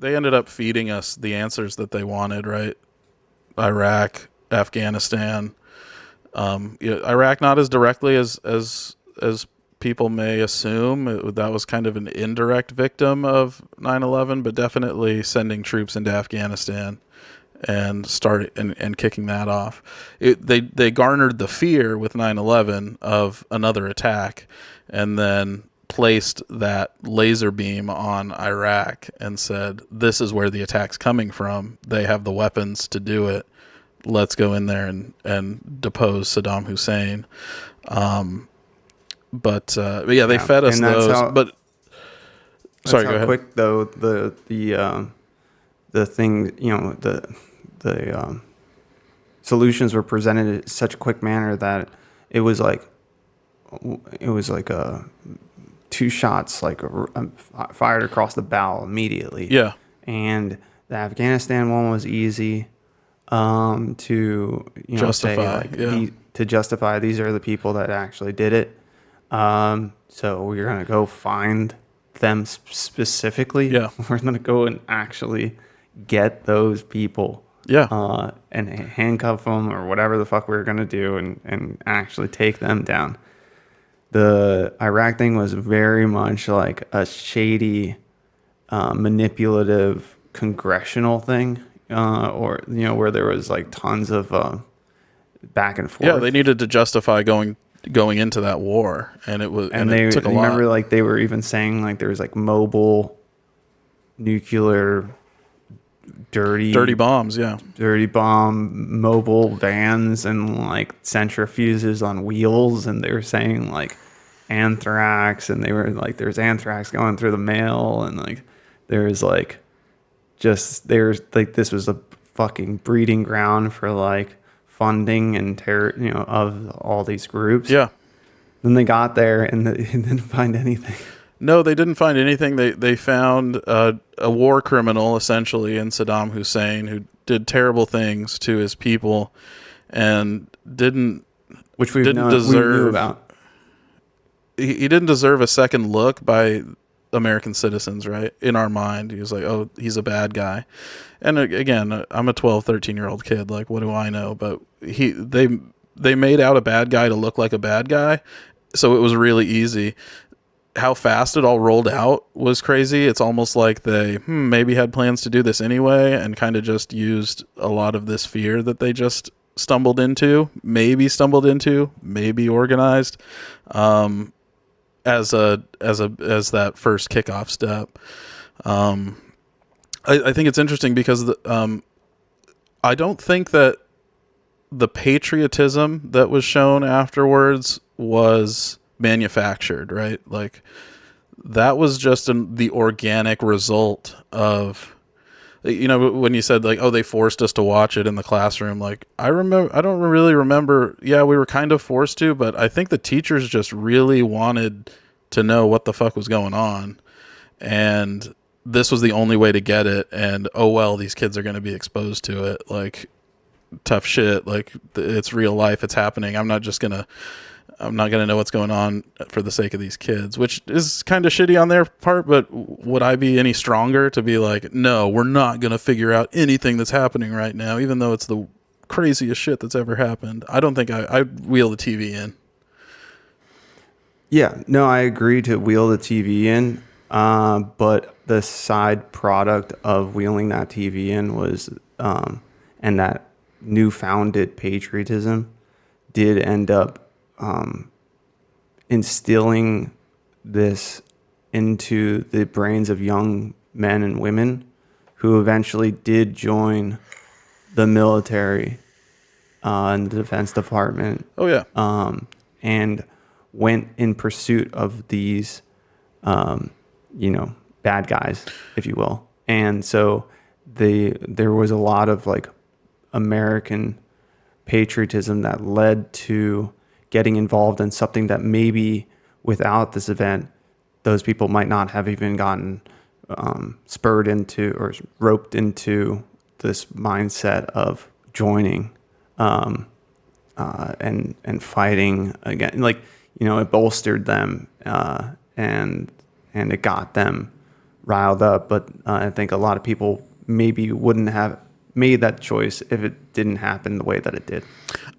they ended up feeding us the answers that they wanted, right? Iraq, Afghanistan, Iraq not as directly as people may assume. That was kind of an indirect victim of 9/11, but definitely sending troops into Afghanistan and kicking that off. They garnered the fear with 9/11 of another attack, and then placed that laser beam on Iraq and said, "This is where the attack's coming from. They have the weapons to do it. Let's go in there and depose Saddam Hussein." But yeah, they fed us those. But sorry, go ahead. Quick though the thing, the solutions were presented in such a quick manner that it was like two shots fired across the bow immediately. Yeah, and the Afghanistan one was easy to justify. To justify these are the people that actually did it. So we're gonna go find them specifically. Yeah, we're gonna go and actually get those people. Yeah, and handcuff them or whatever the fuck we were gonna do, and actually take them down. The Iraq thing was very much like a shady, manipulative congressional thing, where there was like tons of back and forth. Yeah, they needed to justify going into that war, and it was it took a lot. Remember, like they were even saying like there was like mobile nuclear dirty bombs, dirty bomb mobile vans and like centrifuges on wheels, and they were saying like anthrax, and they were like there's anthrax going through the mail, and like there's like this was a fucking breeding ground for like funding and terror, of all these groups. Yeah. Then they got there and they didn't find anything. No, they didn't find anything. They found a war criminal, essentially, in Saddam Hussein, who did terrible things to his people and didn't deserve. We knew about. He didn't deserve a second look by American citizens, right? In our mind, he was like, oh, he's a bad guy. And again, I'm a 12, 13-year-old kid. Like, what do I know? But they made out a bad guy to look like a bad guy, so it was really easy. How fast it all rolled out was crazy. It's almost like they maybe had plans to do this anyway and kind of just used a lot of this fear that they just stumbled into, maybe organized as that first kickoff step. I think it's interesting because I don't think that the patriotism that was shown afterwards was manufactured, right? Like that was just the organic result of, when you said like, oh, they forced us to watch it in the classroom. Like I don't really remember. Yeah, we were kind of forced to, but I think the teachers just really wanted to know what the fuck was going on. And this was the only way to get it. And oh, well, these kids are going to be exposed to it. Like tough shit. Like it's real life. It's happening. I'm not going to know what's going on for the sake of these kids, which is kind of shitty on their part. But would I be any stronger to be like, no, we're not going to figure out anything that's happening right now, even though it's the craziest shit that's ever happened? I don't think I'd wheel the TV in. Yeah, no, I agree to wheel the TV in. But the side product of wheeling that TV in was, and that newfounded patriotism did end up instilling this into the brains of young men and women who eventually did join the military and the Defense Department. Oh, yeah. And went in pursuit of these, bad guys, if you will. And so there was a lot of like American patriotism that led to getting involved in something that maybe without this event, those people might not have even gotten spurred into or roped into this mindset of joining and fighting again. Like, it bolstered them and it got them riled up. But I think a lot of people maybe wouldn't have made that choice if it didn't happen the way that it did.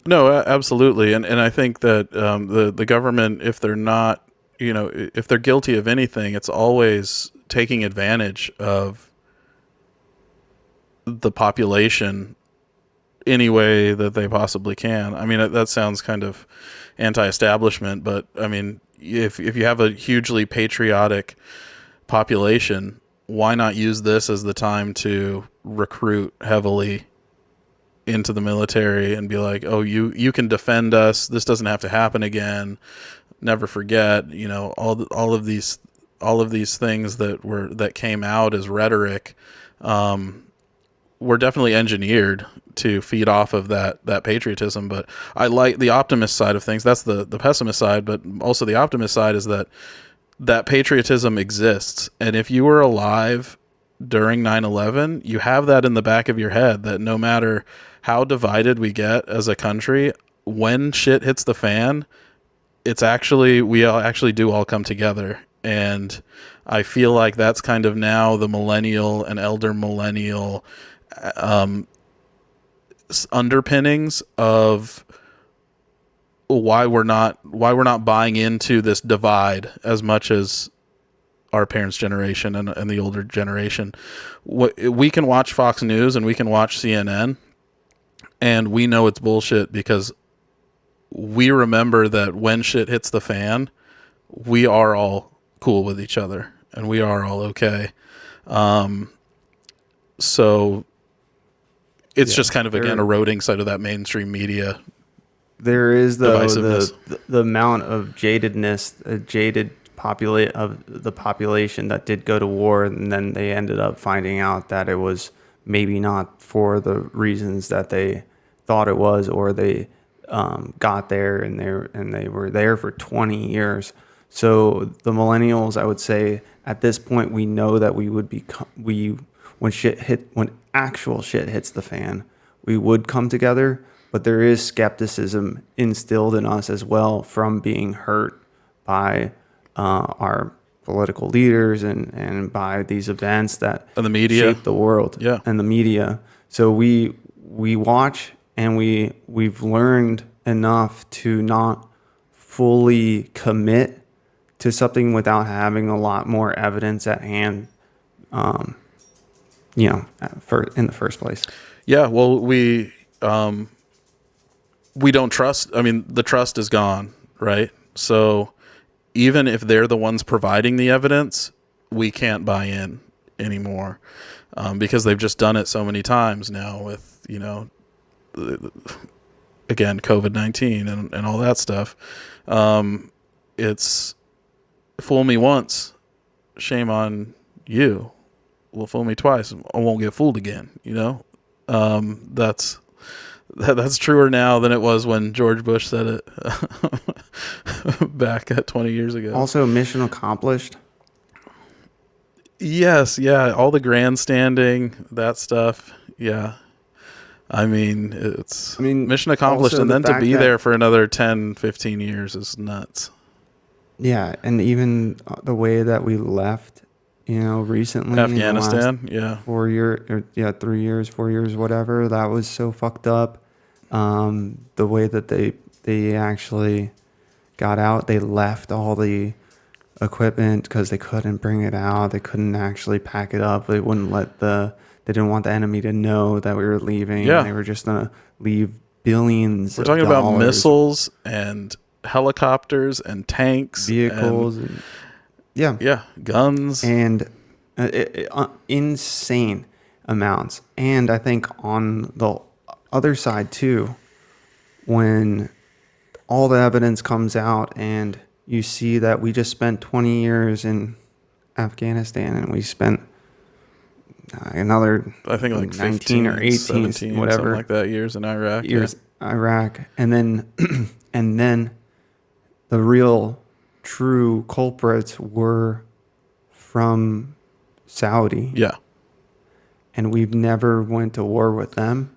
No, absolutely, and I think that the government, if they're not, if they're guilty of anything, it's always taking advantage of the population any way that they possibly can. I mean, that sounds kind of anti-establishment, but I mean, if you have a hugely patriotic population, why not use this as the time to recruit heavily into the military and be like, oh, you can defend us. This doesn't have to happen again. Never forget, all of these things that came out as rhetoric, were definitely engineered to feed off of that patriotism. But I like the optimist side of things. That's the pessimist side, but also the optimist side is that patriotism exists. And if you were alive during 9/11, you have that in the back of your head that no matter how divided we get as a country, when shit hits the fan, we all actually do all come together. And I feel like that's kind of now the millennial and elder millennial underpinnings of why we're not buying into this divide as much as our parents' generation and the older generation. We can watch Fox News and we can watch CNN, and we know it's bullshit because we remember that when shit hits the fan, we are all cool with each other and we are all okay. So it's just kind of, again, eroding side of that mainstream media. There is the amount of jadedness, jaded of the population that did go to war, and then they ended up finding out that it was maybe not for the reasons that they thought it was, or they got there and they were there for 20 years. So the millennials, I would say, at this point, we know that when actual shit hits the fan, we would come together. But there is skepticism instilled in us as well from being hurt by our political leaders and by these events that and the media shape the world. Yeah. And the media. So we watch, and we've learned enough to not fully commit to something without having a lot more evidence at hand, in the first place. Yeah, well, we don't trust. I mean, the trust is gone, right? So even if they're the ones providing the evidence, we can't buy in anymore, because they've just done it so many times now with, again, COVID-19 and all that stuff. It's fool me once, shame on you. Well, fool me twice, I won't get fooled again. That's truer now than it was when George Bush said it back at 20 years ago. Also, mission accomplished. Yes, yeah, all the grandstanding, that stuff. Yeah. I mean, mission accomplished, and then to be there for another 10, 15 years is nuts. Yeah, and even the way that we left, recently. Afghanistan, yeah. 3 years, 4 years, whatever. That was so fucked up. The way that they actually got out, they left all the equipment because they couldn't bring it out. They couldn't actually pack it up. They didn't want the enemy to know that we were leaving. Yeah. They were just going to leave billions of dollars. We're talking about missiles and helicopters and tanks. Vehicles. Yeah, guns. And insane amounts. And I think on the other side too, when all the evidence comes out and you see that we just spent 20 years in Afghanistan and we spent another, I think, like 19 15 or 18, 17, whatever, something like that, years in Iraq. Iraq. And then the real true culprits were from Saudi. Yeah. And we've never went to war with them.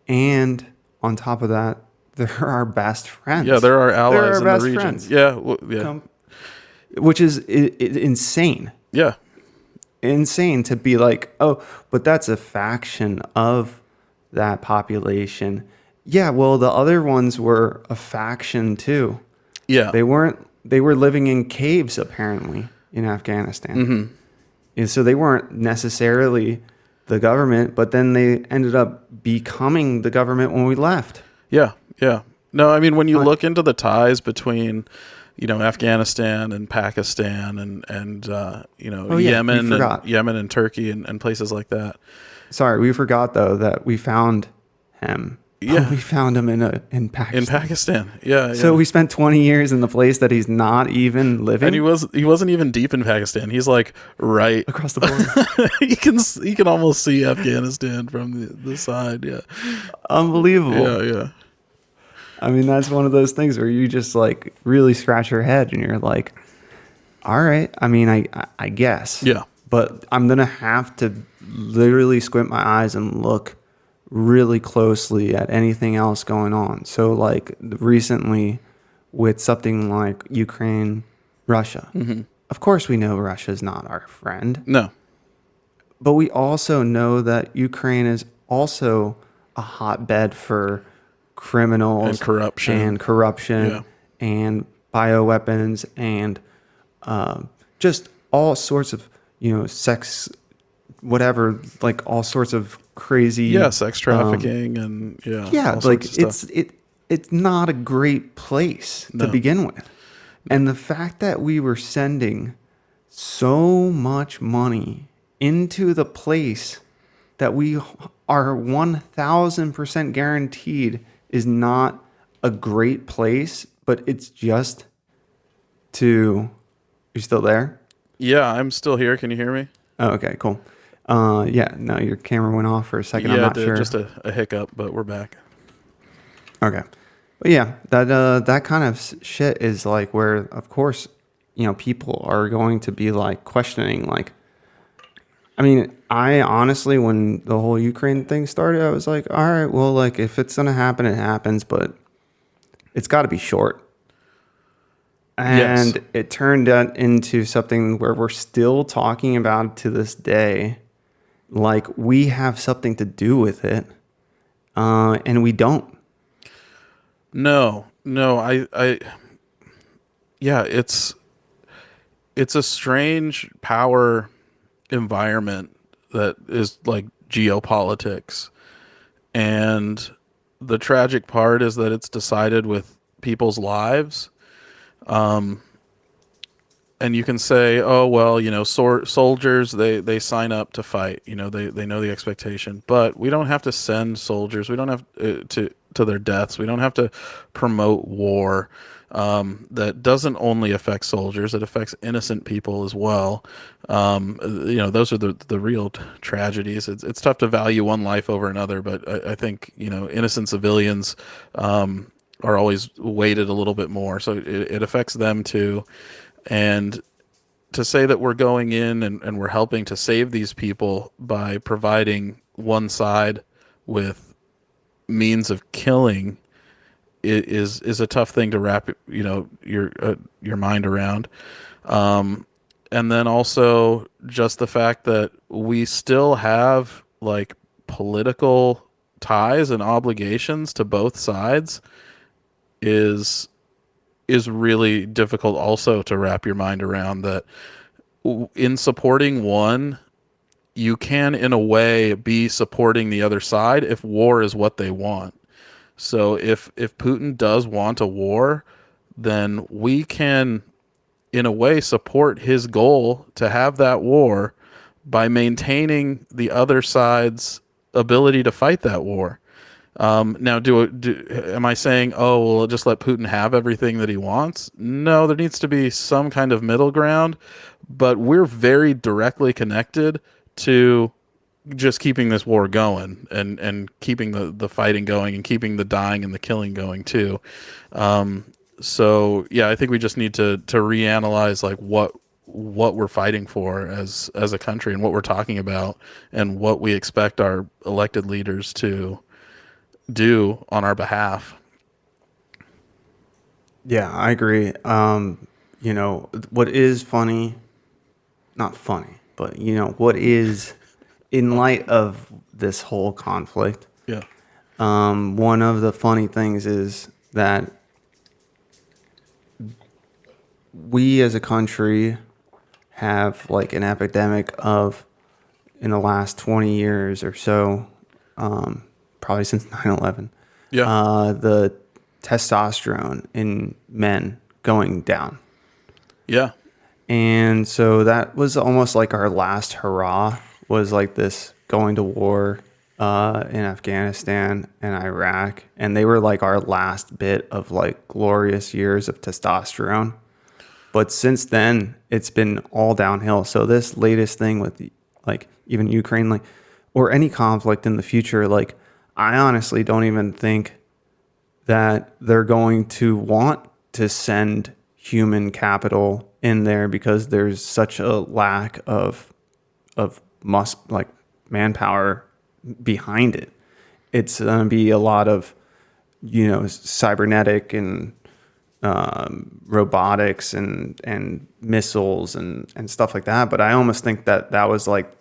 And on top of that, they're our best friends. Yeah, they're our allies in the region. Friends. Yeah, Which is insane. Yeah. insane to be like, oh, but that's a faction of that population. Yeah, well, the other ones were a faction too. Yeah. They weren't, they were living in caves apparently in Afghanistan. And so they weren't necessarily the government, but then they ended up becoming the government when we left. Yeah. Yeah. No, I mean, when you Like, look into the ties between, Afghanistan and Pakistan and oh yeah, we forgot. Yemen and Turkey and places like that. Sorry, we forgot though that we found him. Yeah. We found him in In Pakistan. Pakistan. Yeah. So Yeah. we spent 20 years in the place that he's not even And he living wasn't even deep in Pakistan. He's like right. across the border. You can almost see Afghanistan from the side. Yeah. Unbelievable. Yeah. Yeah. I mean, that's one of those things where you just like really scratch your head and you're like, all right. I mean, I guess. Yeah. But I'm going to have to literally squint my eyes and look really closely at anything else going on. So, like recently with something like Ukraine, Russia. Of course, we know Russia's not our friend, No. but we also know that Ukraine is also a hotbed for criminals And corruption. and corruption Yeah. and bioweapons and just all sorts of, sex, whatever, like all sorts of crazy. Yeah, sex trafficking and Yeah, all like sorts of stuff. it's not a great place to No. begin with. And the fact that we were sending so much money into the place that we are 1000% guaranteed is not a great place, but it's just to. You still there? Yeah, I'm still here. Can you hear me? Oh, okay, cool. Yeah, no, your camera went off for a second. I'm Yeah, not sure. just a hiccup, but we're back. Okay. But yeah, that kind of shit is like where, of course, people are going to be like questioning. Like, I mean, I honestly, when the whole Ukraine thing started, I was like, all right, well, like if it's gonna happen, it happens, but it's got to be short. Yes. And it turned out into something where we're still talking about it to this day, like we have something to do with it, and we don't. No, no, yeah, it's a strange power environment that is like geopolitics. And the tragic part is that it's decided with people's lives. And you can say, oh, well, soldiers, they sign up to fight, they know the expectation, but we don't have to send soldiers. We don't have to their deaths. We don't have to promote war. That doesn't only affect soldiers, it affects innocent people as well. Those are the real tragedies. It's tough to value one life over another, but I think, innocent civilians, are always weighted a little bit more. So it affects them too. And to say that we're going in and we're helping to save these people by providing one side with means of killing is a tough thing to wrap your mind around. And then also just the fact that we still have like political ties and obligations to both sides is really difficult also to wrap your mind around, that in supporting one, you can in a way be supporting the other side if war is what they want. So if Putin does want a war, then we can in a way support his goal to have that war by maintaining the other side's ability to fight that war. Now, am I saying, oh, well, just let Putin have everything that he wants? No, there needs to be some kind of middle ground, but we're very directly connected to just keeping this war going and keeping the fighting going and keeping the dying and the killing going too. So yeah, I think we just need to reanalyze like what we're fighting for as a country and what we're talking about and what we expect our elected leaders to do on our behalf. Yeah, I agree. What is funny, not funny, But what is in light of this whole conflict? Yeah. One of the funny things is that we as a country have like an epidemic of, in the last 20 years or so, probably since 9/11, Yeah. the testosterone in men going down. Yeah. And so that was almost like our last hurrah, was like this going to war in Afghanistan and Iraq. And they were like our last bit of like glorious years of testosterone. But since then, it's been all downhill. So this latest thing with like even Ukraine, like, or any conflict in the future, like, I honestly don't even think that they're going to want to send human capital in there, because there's such a lack of like manpower behind it. It's going to be a lot of cybernetic and robotics and missiles and stuff like that. But I almost think that was like,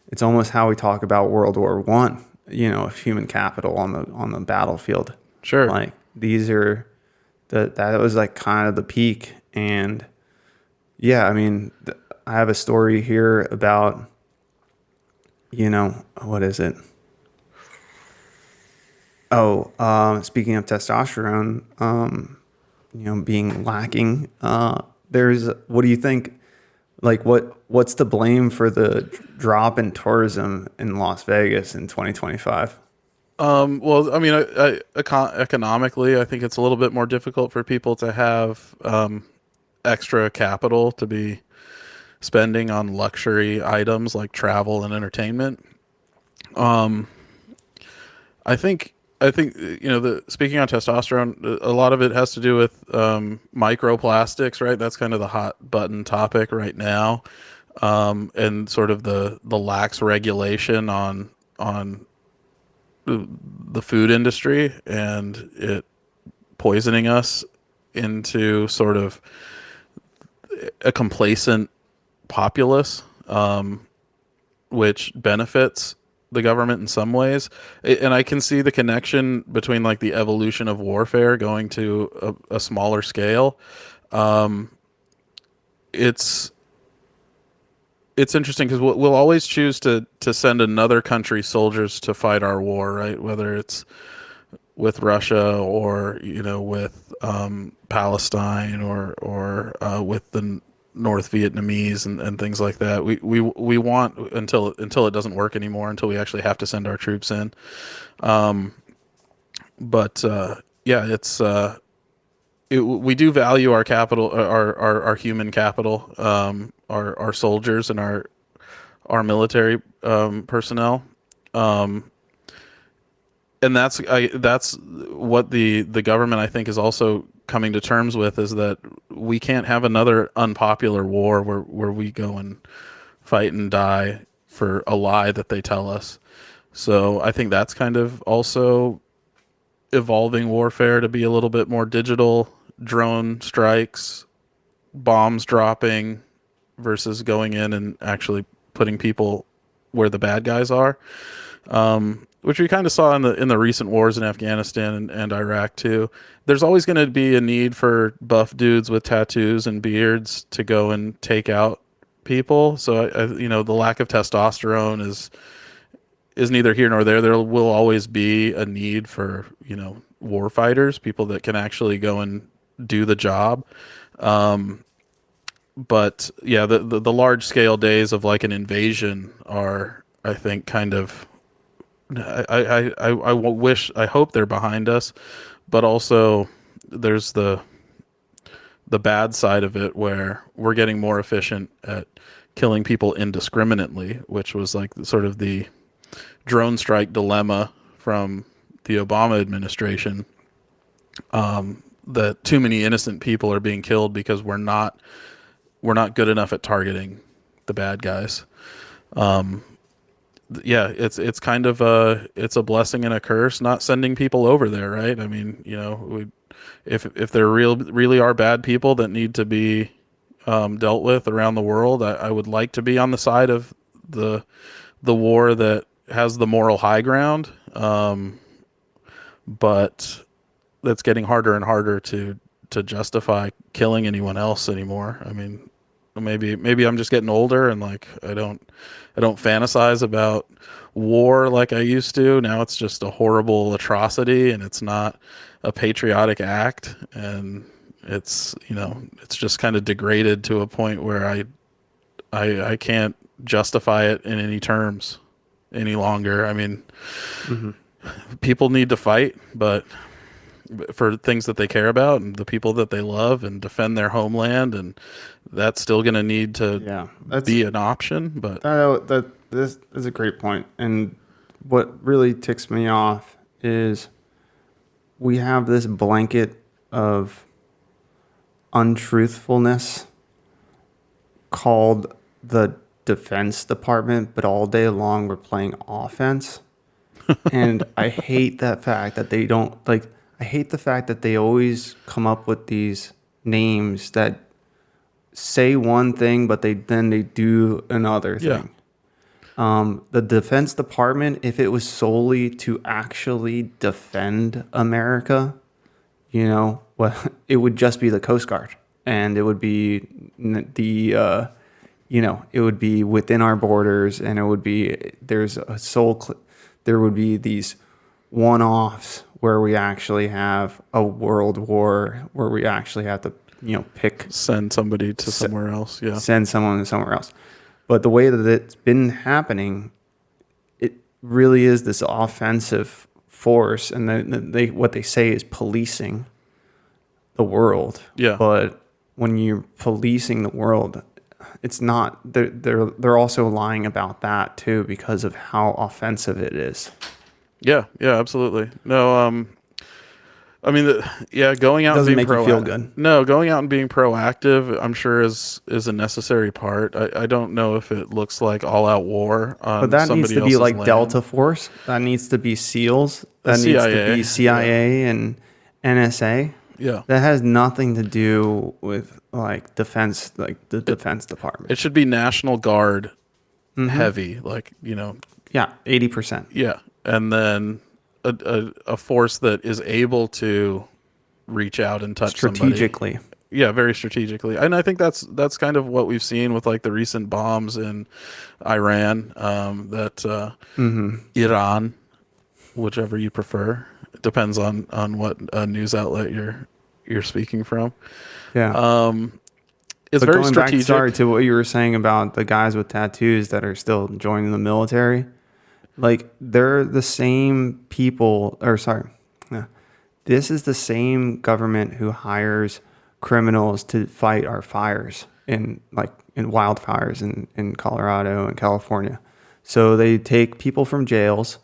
it's almost how we talk about World War One, of human capital on the battlefield. Sure. Like, these are that was like kind of the peak. And yeah, I mean, I have a story here about, what is it? Oh, speaking of testosterone, being lacking, what do you think? Like, what's to blame for the drop in tourism in Las Vegas in 2025? Well, I mean, economically, I think it's a little bit more difficult for people to have extra capital to be spending on luxury items like travel and entertainment. Um, I think the speaking on testosterone, a lot of it has to do with microplastics, right? That's kind of the hot button topic right now, and sort of the lax regulation on the food industry and it poisoning us into sort of a complacent populace, which benefits the government in some ways. And I can see the connection between like the evolution of warfare going to a smaller scale. Um, it's it's interesting because we'll always choose to send another country's soldiers to fight our war, right? Whether it's with Russia or with Palestine or with the North Vietnamese and things like that. We want until it doesn't work anymore, until we actually have to send our troops in. Um, but yeah, we do value our capital, our human capital, our soldiers and our military personnel. Um, and that's what the government, I think, is also coming to terms with, is that we can't have another unpopular war where we go and fight and die for a lie that they tell us. So I think that's kind of also evolving warfare to be a little bit more digital, drone strikes, bombs dropping versus going in and actually putting people where the bad guys are. Which we kind of saw in the recent wars in Afghanistan and Iraq too. There's always going to be a need for buff dudes with tattoos and beards to go and take out people. So the lack of testosterone is neither here nor there. There will always be a need for war fighters, people that can actually go and do the job. But yeah, the large scale days of like an invasion are, I think, kind of I hope they're behind us, but also there's the bad side of it where we're getting more efficient at killing people indiscriminately, which was like sort of the drone strike dilemma from the Obama administration. That too many innocent people are being killed because we're not good enough at targeting the bad guys. Yeah, it's kind of it's a blessing and a curse not sending people over there, right? I mean, if there really are bad people that need to be dealt with around the world, I would like to be on the side of the war that has the moral high ground, but that's getting harder and harder to justify killing anyone else anymore. I mean, maybe I'm just getting older and like I don't fantasize about war like I used to. Now it's just a horrible atrocity and it's not a patriotic act, and it's just kind of degraded to a point where I can't justify it in any terms any longer. I mean, Hmm. people need to fight, but for things that they care about and the people that they love and defend their homeland, and that's still going to need to Yeah, be an option. But this is a great point. And what really ticks me off is we have this blanket of untruthfulness called the Defense Department, but all day long we're playing offense. And I hate that fact that they don't like. I hate the fact that they always come up with these names that say one thing, but they do another yeah, thing. The Defense Department, if it was solely to actually defend America, well, it would just be the Coast Guard, and it would be it would be within our borders, and it would be there would be these one-offs where we actually have a world war where we actually have to pick send somebody to somewhere else. Yeah, send someone to somewhere else. But the way that it's been happening, it really is this offensive force, and what they say is policing the world. yeah. But when you're policing the world, it's not. They're also lying about that too because of how offensive it is. Yeah, yeah, absolutely. No, I mean, going out and Doesn't being make you feel good. No, going out and being proactive, I'm sure is a necessary part. I don't know if it looks like all out war But on that needs somebody to be else's like land. Delta Force. That needs to be SEALs. That needs to CIA, be CIA and NSA. Yeah, That has nothing to do with like defense, like the Defense Department. it should be National Guard Mm-hmm. heavy, like Yeah, 80%. yeah, and then a force that is able to reach out and touch somebody. Strategically. Yeah, very strategically, and I think that's kind of what we've seen with like the recent bombs in Iran, that Mm-hmm. Iran, whichever you prefer, it depends on what news outlet you're speaking from. Yeah. It's But very going strategic. back, sorry, to what you were saying about the guys with tattoos that are still joining the military, like they're the same people, or sorry, yeah, this is the same government who hires criminals to fight our fires in wildfires in Colorado and California. So they take people from jails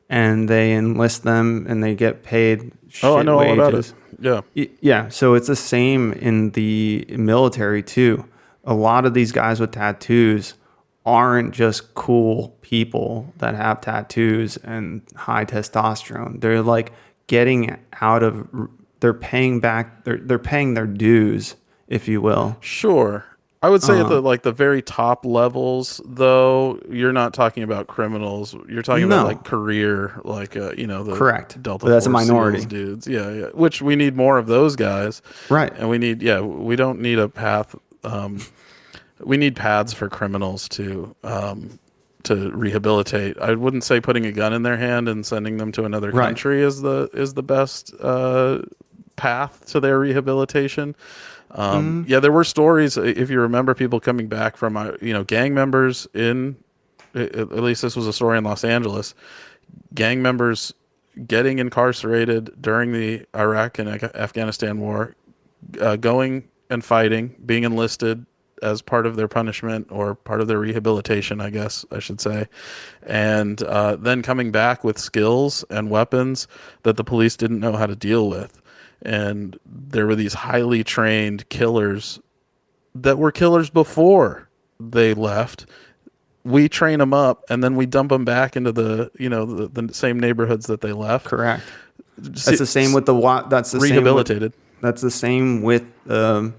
and they enlist them and they get paid Oh, I shit know all about it. wages. Yeah, Yeah, so it's the same in the military too. A lot of these guys with tattoos aren't just cool people that have tattoos and high testosterone. They're like getting out of they're paying back they're paying their dues, if you will. sure. I would say at the very top levels, though, you're not talking about criminals. You're talking about No. like career, like the Correct. Delta But that's a Force minority. SEALs dudes. Yeah, yeah. Which we need more of those guys, Right. and we don't need a path. We need paths for criminals to rehabilitate. I wouldn't say putting a gun in their hand and sending them to another Right. country is the best path to their rehabilitation. Yeah, there were stories, if you remember, people coming back from gang members at least this was a story in Los Angeles, gang members getting incarcerated during the Iraq and Afghanistan war, going and fighting, being enlisted as part of their punishment or part of their rehabilitation, I guess I should say, and then coming back with skills and weapons that the police didn't know how to deal with. And there were these highly trained killers that were killers before they left. We train them up and then we dump them back into the same neighborhoods that they left. Correct. That's the same with that's the rehabilitated. That's the same with the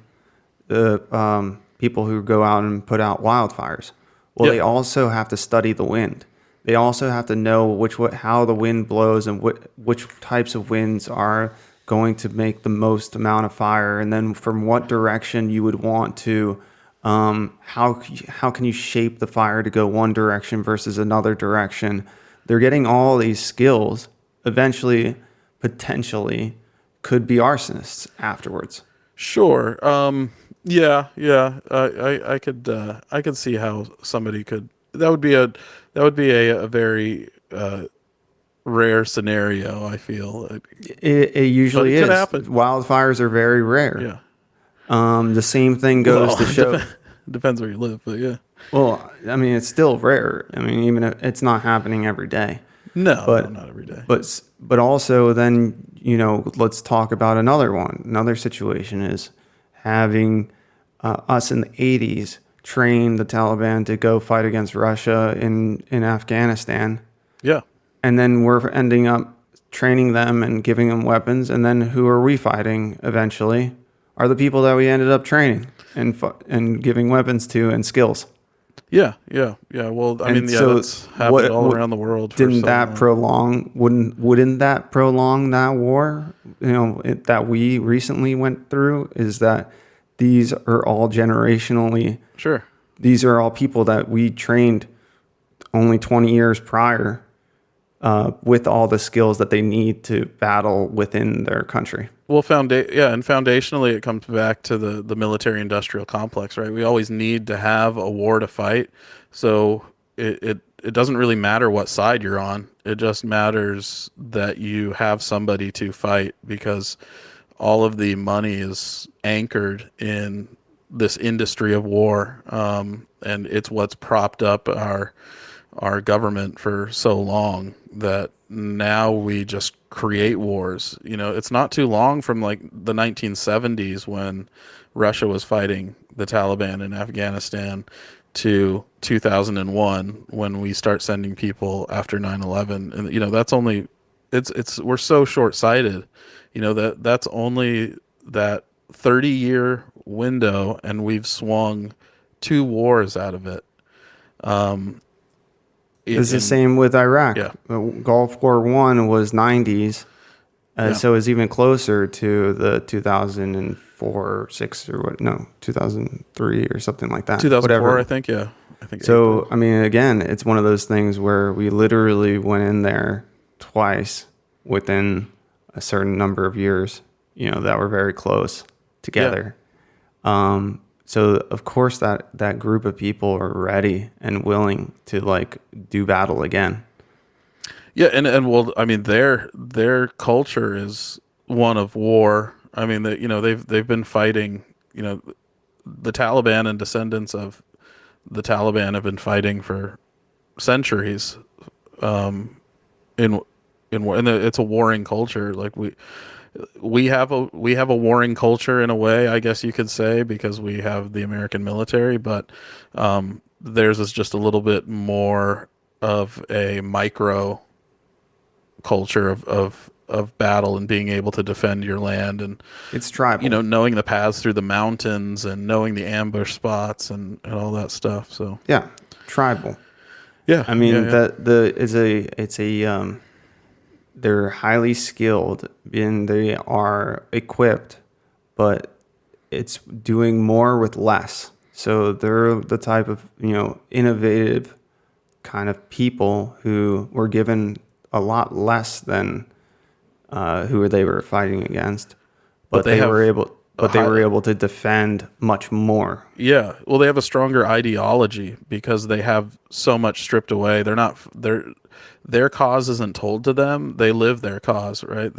people who go out and put out wildfires. Well, they also have to study the wind. They also have to know how the wind blows and which types of winds are going to make the most amount of fire, and then from what direction you would want to. How can you shape the fire to go one direction versus another direction? They're getting all these skills. Eventually, potentially, could be arsonists afterwards. Sure. Yeah, yeah. I could see how somebody could. That would be a very rare scenario. I feel, It but usually it could is. happen. Wildfires are very rare. Yeah. The same thing goes Well, to show. depends where you live, but yeah. Well, I mean, it's still rare. I mean, even if it's not happening every day, No, no, but not every day. but also then let's talk about another one. Another situation is having us in the 80s train the Taliban to go fight against Russia in Afghanistan, Yeah. and then we're ending up training them and giving them weapons, and then who are we fighting eventually? Are the people that we ended up training and giving weapons to and skills. Yeah, yeah, yeah. Well, I And mean, yeah, so, that's happened all around the world for didn't so that long. prolong? Wouldn't that prolong that war? That we recently went through is that these are all generationally. Sure. These are all people that we trained only 20 years prior, with all the skills that they need to battle within their country. Well, yeah, and foundationally, it comes back to the military-industrial complex, right? We always need to have a war to fight, so it doesn't really matter what side you're on. It just matters that you have somebody to fight because all of the money is anchored in this industry of war, and it's what's propped up our government for so long that now we just create wars. You know, it's not too long from like the 1970s when Russia was fighting the Taliban in Afghanistan to 2001 when we start sending people after 9/11. And that's only it's we're so short-sighted. That's only that 30-year window, and we've swung two wars out of it. Um, It's the in same with Iraq. Yeah, Gulf War One was 90s, yeah. so it's even closer to the 2004, six or what? No, 2003 or something like that. 2004, Whatever. I think. Yeah, I think So April. I mean, again, it's one of those things where we literally went in there twice within a certain number of years. That were very close Yeah, together. So of course that group of people are ready and willing to like do battle again. yeah, and well, I mean, their culture is one of war. I mean, they've been fighting. The Taliban and descendants of the Taliban have been fighting for centuries. In war, and it's a warring culture. Like we have a warring culture in a way, I guess you could say, because we have the American military, but theirs is just a little bit more of a micro culture of battle and being able to defend your land, and It's tribal. knowing the paths through the mountains and knowing the ambush spots and all that stuff. So Yeah, tribal. yeah, I yeah, mean, yeah, they're highly skilled and they are equipped, but it's doing more with less. So they're the type of, innovative kind of people who were given a lot less than who they were fighting against, but but they have they were able to defend much more. Yeah, well, they have a stronger ideology because they have so much stripped away. They're not their cause isn't told to them. They live their cause, right?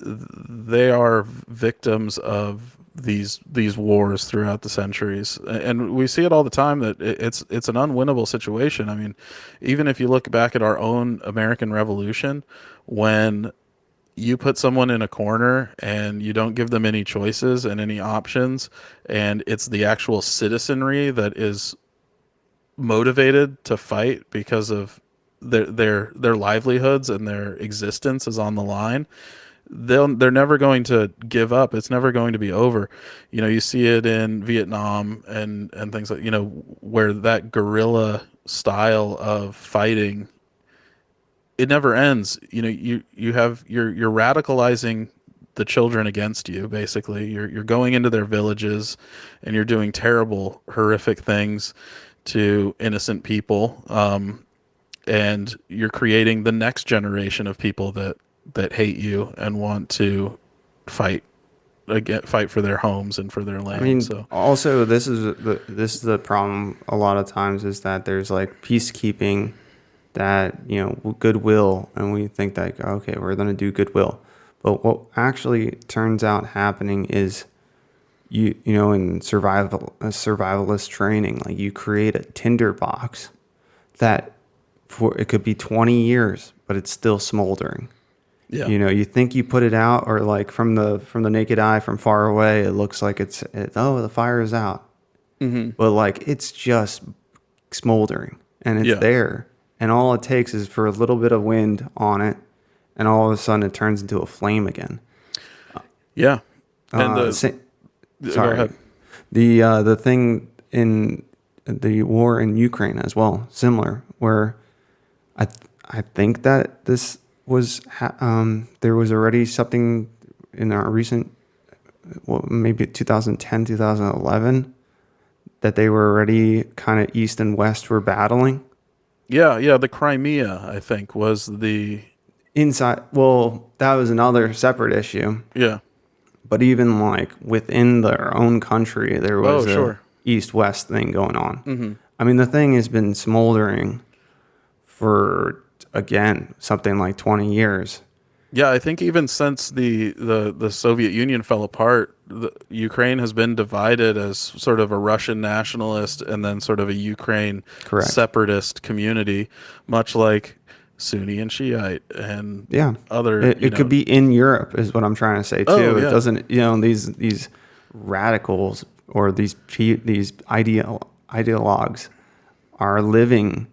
They are victims of these wars throughout the centuries, and we see it all the time that it's an unwinnable situation. I mean, even if you look back at our own American Revolution, when you put someone in a corner and you don't give them any choices and any options, and it's the actual citizenry that is motivated to fight because of their livelihoods and their existence is on the line. they're never going to give up. It's never going to be over. You see it in Vietnam and things like, where that guerrilla style of fighting, it never ends. You're radicalizing the children against you. Basically, you're going into their villages and you're doing terrible, horrific things to innocent people. And you're creating the next generation of people that hate you and want to fight fight for their homes and for their I land. mean, So also this is the problem a lot of times is that there's like peacekeeping that, goodwill, and we think that, okay, we're going to do goodwill. But what actually turns out happening is in survivalist training, like you create a tinder box that for it could be 20 years, but it's still smoldering. yeah, You think you put it out, or like from the naked eye from far away, it looks like oh, the fire is out. But like it's just smoldering and it's yeah, there. And all it takes is for a little bit of wind on it, and all of a sudden it turns into a flame again. yeah. And Uh, sa- go Sorry. ahead. The thing in the war in Ukraine as well, similar, where I I think that this was there was already something in our recent, well, maybe 2010, 2011, that they were already kind of east and west were battling Yeah, yeah. The Crimea, I think, was the inside. Well, that was another separate issue, yeah. but even like within their own country, there Oh, was a sure. east-west thing going on. I mean, the thing has been smoldering for, again, something like 20 years. Yeah, I think even since the Soviet Union fell apart, Ukraine has been divided as sort of a Russian nationalist and then sort of a Ukraine Correct. separatist community, much like Sunni and Shiite and Yeah. other, It could be in Europe is what I'm trying to say Oh, too. It yeah. doesn't, these radicals or these ideologues are living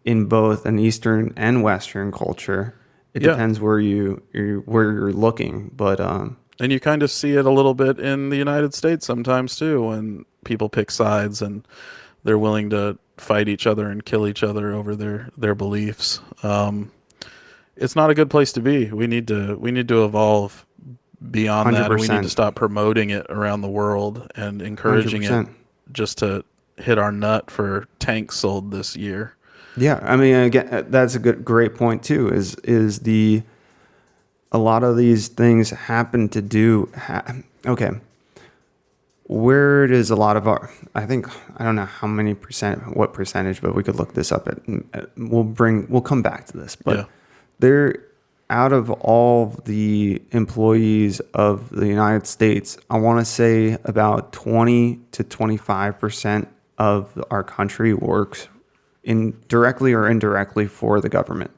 in both an Eastern and Western culture. It Yeah. depends where you're looking, but And you kind of see it a little bit in the United States sometimes too, when people pick sides and they're willing to fight each other and kill each other over their beliefs. It's not a good place to be. We need to evolve beyond that, and we need to 100%, stop promoting it around the world and encouraging it 100%. just to hit our nut for tanks sold this year. Yeah, I mean, again, that's a great point too. Is the a lot of these things happen to do. Okay, where does a lot of our? I don't know how many what percentage, but we could look this up. We'll come back to this, Yeah. but they're out of all the employees of the United States, I want to say about 20 to 25% of our country works directly or indirectly for the government.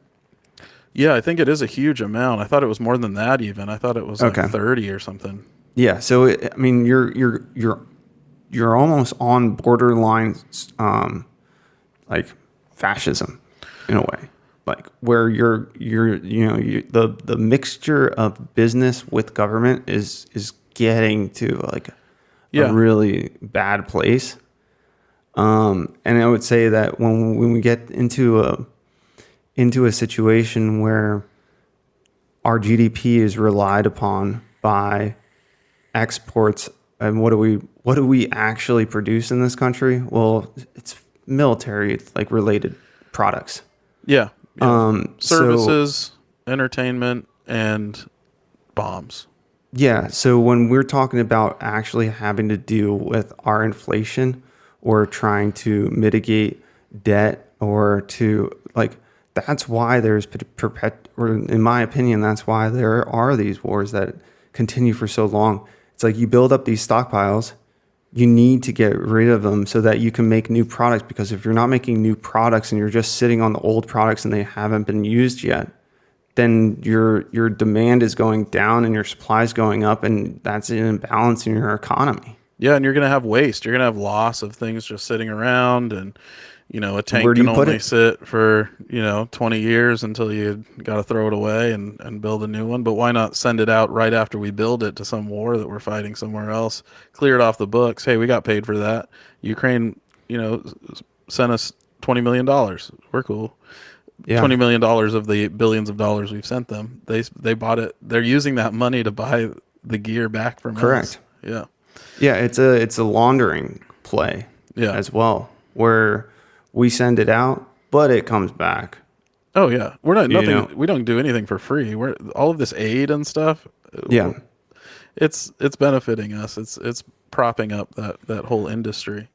Yeah, I think it is a huge amount. I thought it was more than that even. I thought it was like Okay. 30 or something. Yeah. So I mean, you're almost on borderline, like fascism, in a way, like where the mixture of business with government is getting to like a Yeah. really bad place. And I would say that when we get into a situation where our GDP is relied upon by exports, and what do we actually produce in this country? Well, it's military like related products. Yeah. Yeah. So Services, entertainment, and bombs. yeah, so when we're talking about actually having to deal with our inflation or trying to mitigate debt or to like, that's why there's or in my opinion, that's why there are these wars that continue for so long. It's like you build up these stockpiles, you need to get rid of them so that you can make new products, because if you're not making new products and you're just sitting on the old products and they haven't been used yet, then your demand is going down and your supply is going up, and that's an imbalance in your economy. Yeah, and you're going to have waste. You're going to have loss of things just sitting around, and a Where tank do can you put only it? sit for 20 years until you got to throw it away and build a new one. But why not send it out right after we build it to some war that we're fighting somewhere else, clear it off the books? Hey, we got paid for that. Ukraine, sent us $20 million. We're cool. Yeah, $20 million of the billions of dollars we've sent them, they bought it. They're using that money to buy the gear back from us. correct. Yeah. Yeah, it's a laundering play Yeah. as well, where we send it out, but it comes back. Oh yeah, we're not You nothing. know, We don't do anything for free. We're all of this aid and stuff. yeah. It's benefiting us. It's propping up that whole industry.